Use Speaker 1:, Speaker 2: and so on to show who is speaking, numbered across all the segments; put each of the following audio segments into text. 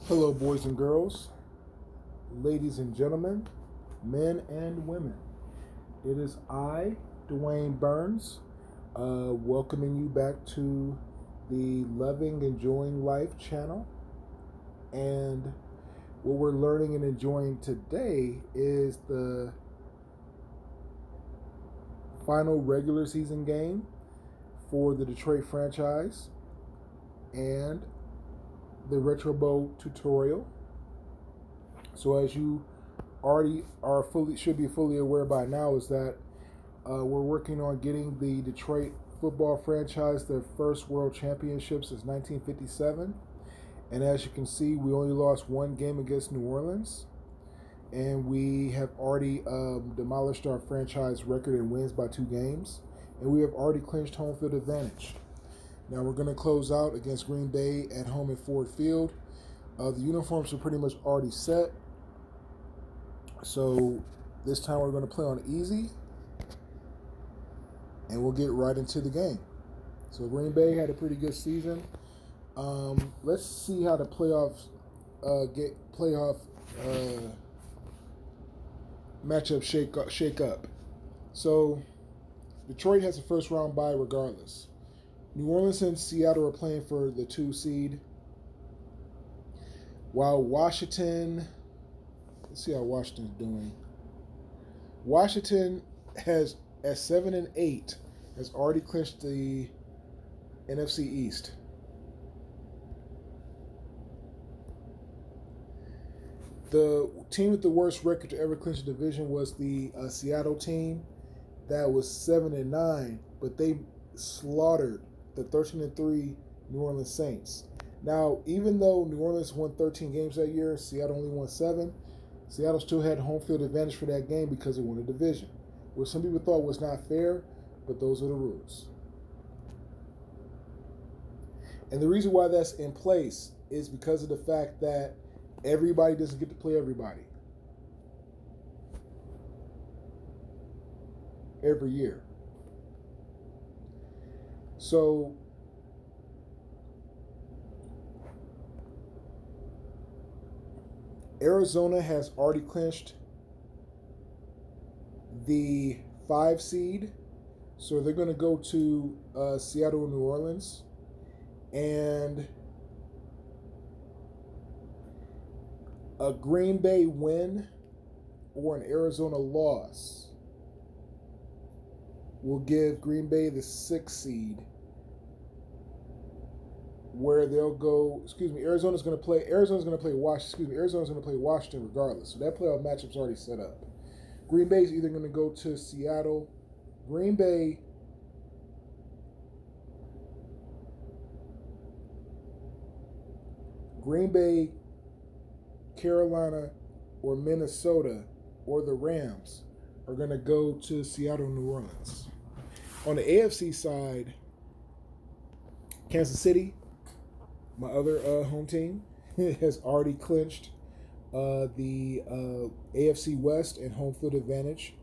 Speaker 1: Hello, boys and girls, ladies and gentlemen, men and women. It is I, Dwayne Burns, welcoming you back to the Loving Enjoying Life channel. And what we're learning and enjoying today is the final regular season game for the Detroit franchise and the Retro Bowl tutorial. So as you already should be fully aware by now, is that we're working on getting the Detroit football franchise their first world championship since 1957. And as you can see, we only lost one game against New Orleans, and we have already demolished our franchise record in wins by 2 games, and we have already clinched home field advantage. Now we're going to close out against Green Bay at home at Ford Field. The uniforms are pretty much already set, so this time we're going to play on easy, and we'll get right into the game. So Green Bay had a pretty good season. Let's see how the playoff matchup shake up. So Detroit has a first round bye regardless. New Orleans and Seattle are playing for the 2 seed, while Washington. Let's see how Washington's doing. Washington has at 7-8 has already clinched the NFC East. The team with the worst record to ever clinch the division was the Seattle team. That was 7-9, but they slaughtered the 13-3 New Orleans Saints. Now, even though New Orleans won 13 games that year, Seattle only won 7. Seattle still had home field advantage for that game because it won a division, which some people thought was not fair, but those are the rules. And the reason why that's in place is because of the fact that everybody doesn't get to play everybody every year. So Arizona has already clinched the 5 seed, so they're going to go to Seattle and New Orleans, and a Green Bay win or an Arizona loss will give Green Bay the 6th seed, where they'll go. Arizona's going to play Washington. Arizona's going to play Washington regardless. So that playoff matchup's already set up. Green Bay's either going to go to Seattle, Green Bay, Carolina, or Minnesota, or the Rams are going to go to Seattle, New Orleans. On the AFC side, Kansas City, my other home team, has already clinched the AFC West and home field advantage.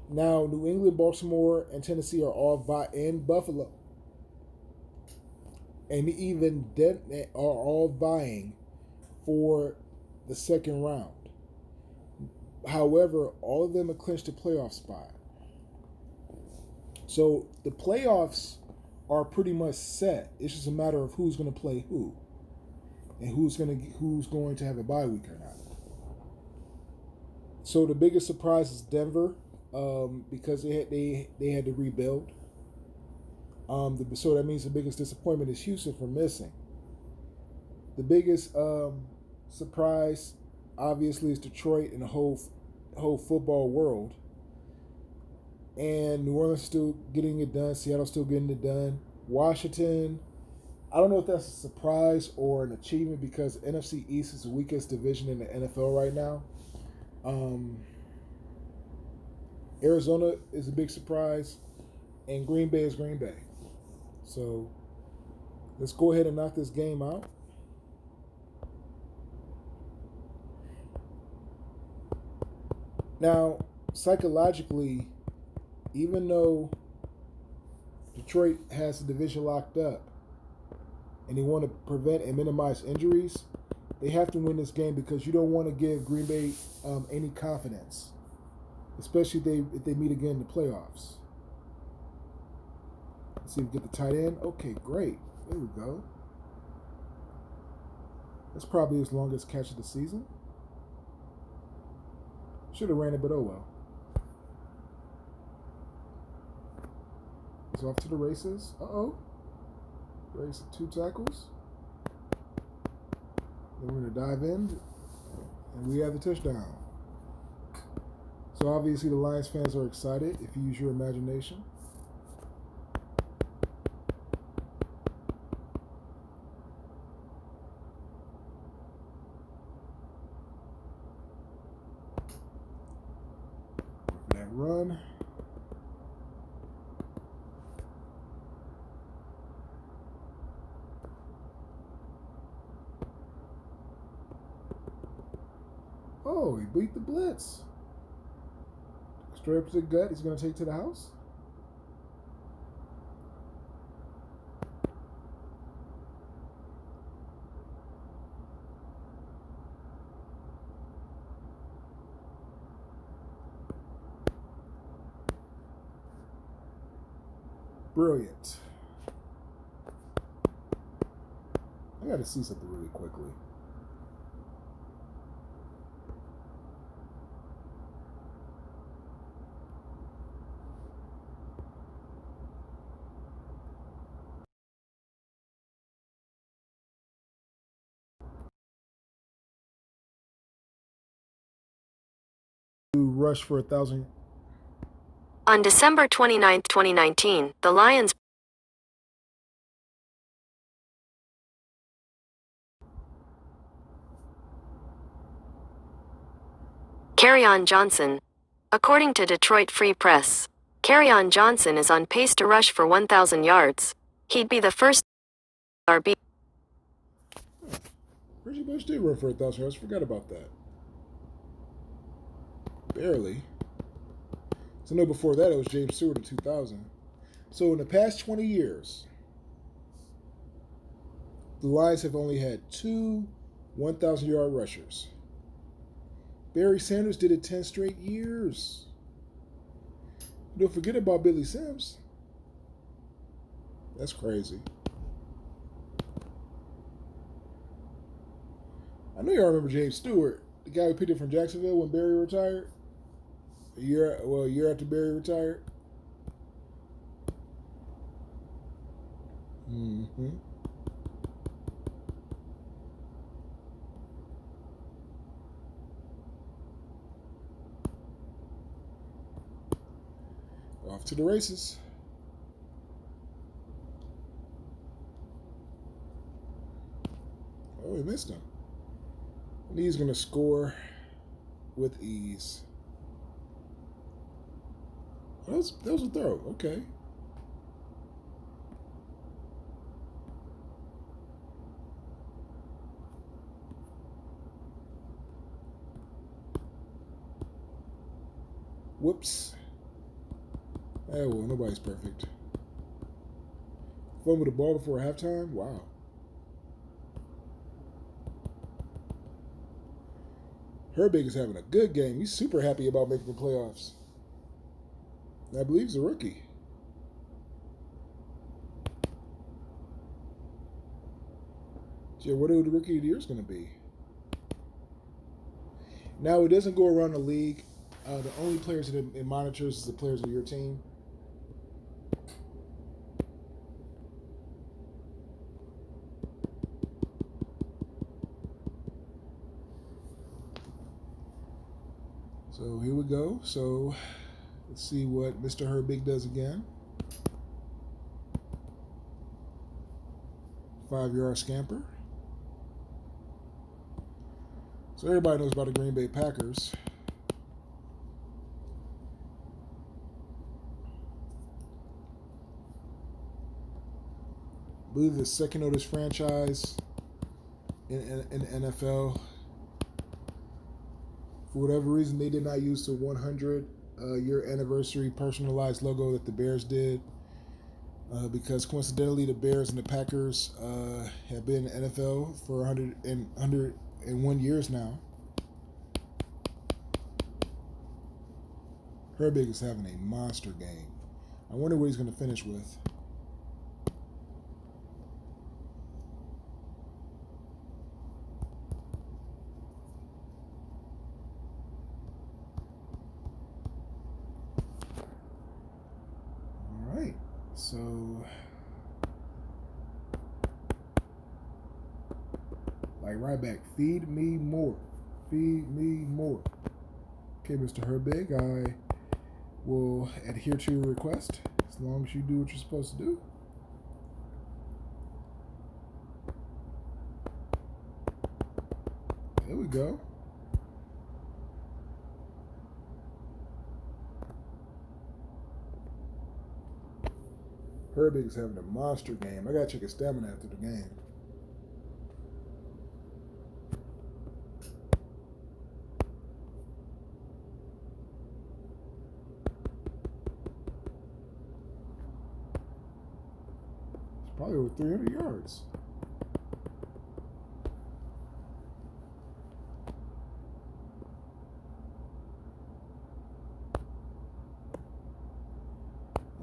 Speaker 1: Now, New England, Baltimore, and Tennessee are all and Buffalo, and even are all vying for the second round. However, all of them have clinched a playoff spot. So the playoffs are pretty much set. It's just a matter of who's going to play who, and who's going to have a bye week or not. So the biggest surprise is Denver, because they had to rebuild. So that means the biggest disappointment is Houston for missing. The biggest surprise, obviously, is Detroit and the whole football world. And New Orleans still getting it done. Seattle still getting it done. Washington, I don't know if that's a surprise or an achievement, because NFC East is the weakest division in the NFL right now. Arizona is a big surprise, and Green Bay is Green Bay. So let's go ahead and knock this game out. Now, psychologically, even though Detroit has the division locked up, and they want to prevent and minimize injuries, they have to win this game because you don't want to give Green Bay any confidence, especially if they meet again in the playoffs. Let's see if we get the tight end. Okay, great. There we go. That's probably his longest catch of the season. Should have ran it, but oh well. He's off to the races. Uh-oh. Race 2 tackles. Then we're going to dive in, and we have the touchdown. So obviously the Lions fans are excited if you use your imagination. For that run. Oh, he beat the blitz. Straight up to the gut. He's going to take to the house. Brilliant. I got to see something really quickly. Rush for 1,000.
Speaker 2: On December 29, 2019, the Lions Kerryon Johnson. According to Detroit Free Press, Kerryon Johnson is on pace to rush for 1,000 yards. He'd be the first RB.
Speaker 1: Reggie Bush did run for 1,000 yards. Forgot about that. Barely. So no, before that it was James Stewart in 2000. So in the past 20 years, the Lions have only had 2 1,000-yard rushers. Barry Sanders did it 10 straight years. Don't forget about Billy Sims. That's crazy. I know y'all remember James Stewart, the guy who picked it from Jacksonville when Barry retired. A year after Barry retired. Mm-hmm. Off to the races. Oh, he missed him. And he's going to score with ease. That was a throw. Okay. Whoops. Oh, well, nobody's perfect. Fumble the ball before halftime? Wow. Herbig is having a good game. He's super happy about making the playoffs. I believe he's a rookie. Yeah, what are the rookie of the year is going to be? Now, it doesn't go around the league. The only players that it monitors is the players of your team. So here we go. So let's see what Mr. Herbig does again. 5-yard scamper. So everybody knows about the Green Bay Packers. I believe the second oldest franchise in the NFL. For whatever reason, they did not use the 100-year anniversary personalized logo that the Bears did. because coincidentally the Bears and the Packers have been in the NFL for 101 years now. Herbig is having a monster game. I wonder what he's going to finish with. All right, so like right back, feed me more. Feed me more. Okay, Mr. Herbig, I will adhere to your request as long as you do what you're supposed to do. There we go. Herbig's having a monster game. I gotta check his stamina after the game. It's probably over 300 yards.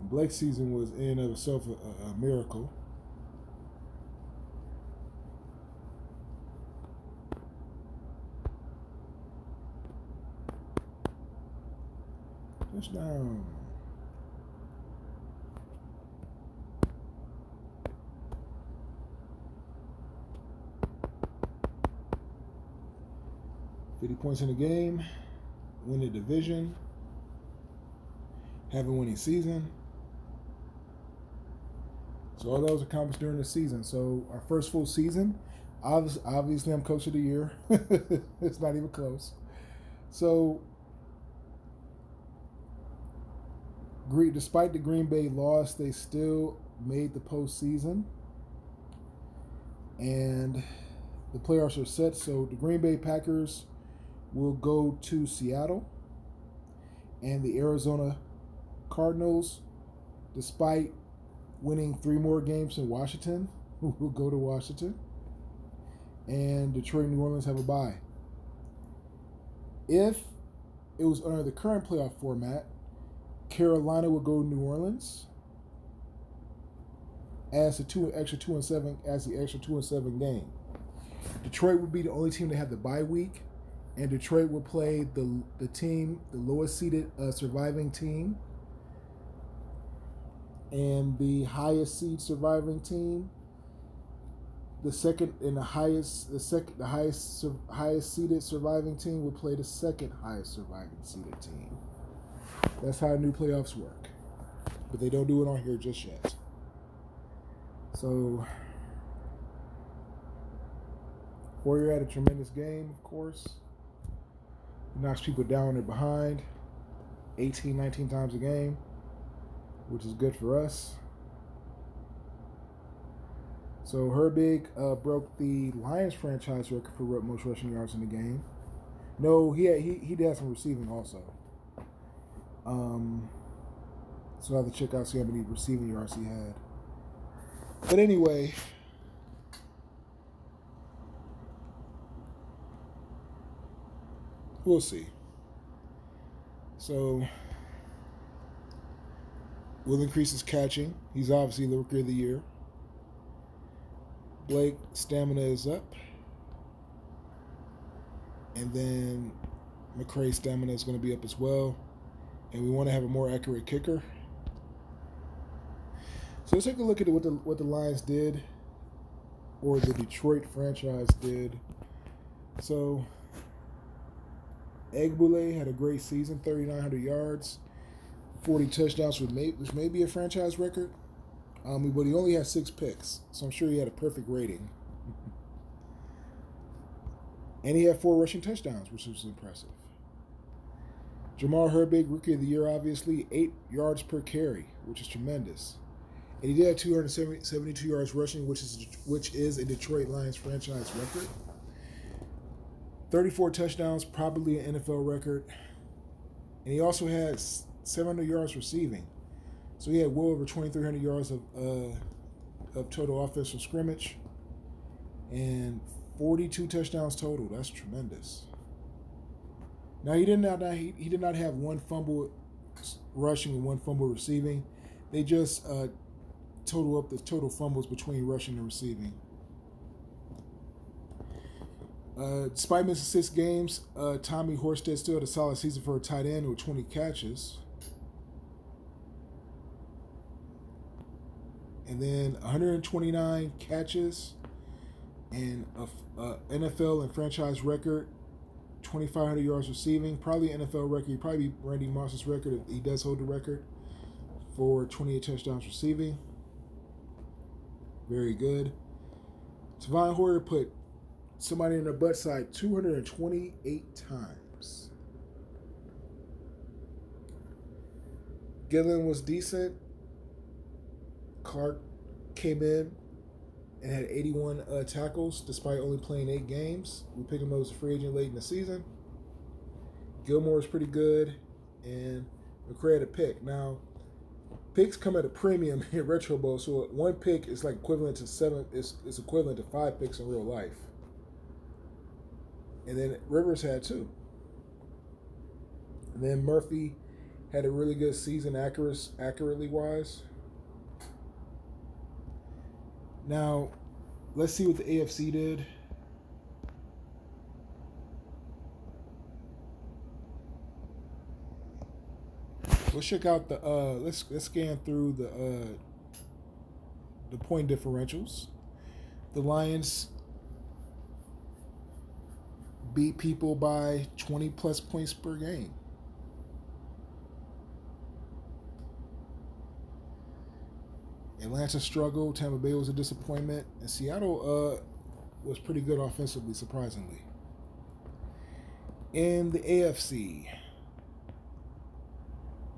Speaker 1: Blake's season was in and of itself a miracle. Touchdown. $50 points in the game, win the division, have a winning season. So all that was accomplished during the season. So our first full season, obviously I'm coach of the year. It's not even close. So despite the Green Bay loss, they still made the postseason. And the playoffs are set. So the Green Bay Packers will go to Seattle. And the Arizona Cardinals, despite winning 3 more games in Washington, will go to Washington. And Detroit and New Orleans have a bye. If it was under the current playoff format, Carolina would go to New Orleans as the extra 2-7 game. Detroit would be the only team to have the bye week, and Detroit will play the lowest seeded surviving team, and the highest seed surviving team, the highest seeded surviving team will play the second highest surviving seeded team. That's how new playoffs work, but they don't do it on here just yet. So Warrior had a tremendous game, of course. He knocks people down when they're behind 18, 19 times a game, which is good for us. So Herbig broke the Lions franchise record for most rushing yards in the game. No, he did have some receiving also. So I have to check out see how many receiving yards he had. But anyway, we'll see. So will increase his catching. He's obviously the rookie of the year. Blake stamina is up. And then McCray's stamina is going to be up as well. And we want to have a more accurate kicker. So let's take a look at what the Lions did, or the Detroit franchise did. So Egbule had a great season, 3,900 yards, 40 touchdowns, which may be a franchise record. But he only had 6 picks, so I'm sure he had a perfect rating. And he had 4 rushing touchdowns, which was impressive. Jamal Herbig, Rookie of the Year, obviously, 8 yards per carry, which is tremendous. And he did have 272 yards rushing, which is a Detroit Lions franchise record. 34 touchdowns, probably an NFL record. And he also had 700 yards receiving, So he had well over 2,300 yards of total offense from scrimmage, and 42 touchdowns total. That's tremendous. Now he did not have one fumble rushing and one fumble receiving. They just total up the total fumbles between rushing and receiving. Despite missing 6 games, Tommy Horsted still had a solid season for a tight end with 20 catches. And then 129 catches and a NFL and franchise record, 2,500 yards receiving. Probably an NFL record. Probably Randy Moss's record if he does hold the record for 28 touchdowns receiving. Very good. Tavon Hoyer put somebody in the butt side 228 times. Gillen was decent. Clark came in and had 81 tackles despite only playing 8 games. We picked him up as a free agent late in the season. Gilmore was pretty good, and McCray had a pick. Now, picks come at a premium in Retro Bowl, so one pick is like equivalent to 7. It's equivalent to 5 picks in real life. And then Rivers had 2. And then Murphy had a really good season accurately wise. Now, let's see what the AFC did. Let's check out the let's scan through the point differentials. The Lions beat people by 20 plus points per game. Atlanta struggled. Tampa Bay was a disappointment. And Seattle was pretty good offensively, surprisingly. In the AFC,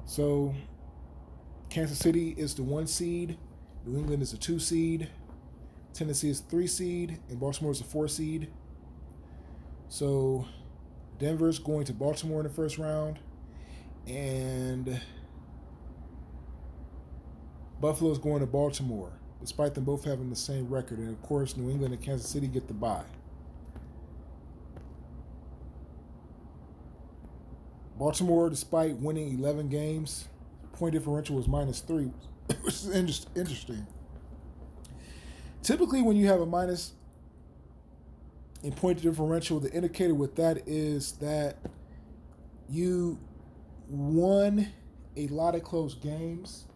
Speaker 1: so Kansas City is the 1 seed. New England is a 2 seed. Tennessee is a 3 seed. And Baltimore is a 4 seed. So Denver's going to Baltimore in the first round. And Buffalo's going to Baltimore, despite them both having the same record. And, of course, New England and Kansas City get the bye. Baltimore, despite winning 11 games, point differential was -3, which is interesting. Typically, when you have a minus in point differential, the indicator with that is that you won a lot of close games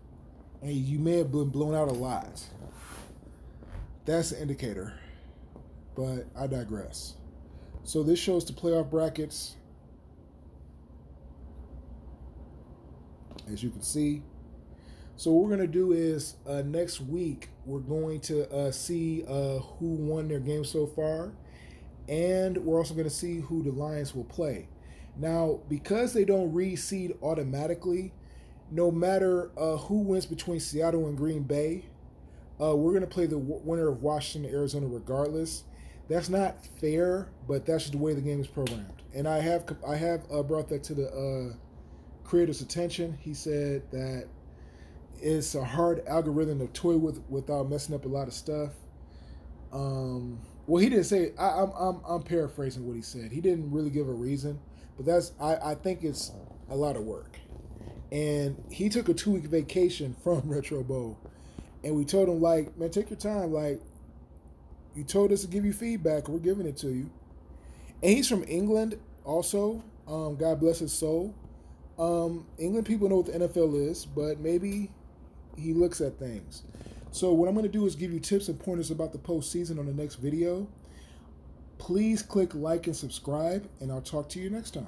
Speaker 1: and you may have been blown out a lot. That's the indicator. But I digress. So this shows the playoff brackets. As you can see. So what we're going to do is next week, we're going to see who won their game so far. And we're also going to see who the Lions will play. Now, because they don't reseed automatically, no matter who wins between Seattle and Green Bay, we're going to play the winner of Washington and Arizona regardless. That's not fair, but that's just the way the game is programmed. And I have brought that to the creator's attention. He said that it's a hard algorithm to toy with without messing up a lot of stuff. Well, he didn't say. I'm paraphrasing what he said. He didn't really give a reason, but I think it's a lot of work. And he took a 2-week vacation from Retro Bowl, and we told him, like, man, take your time. Like, you told us to give you feedback, we're giving it to you. And he's from England, also. God bless his soul. England people know what the NFL is, but maybe he looks at things. So what I'm going to do is give you tips and pointers about the postseason on the next video. Please click like and subscribe, and I'll talk to you next time.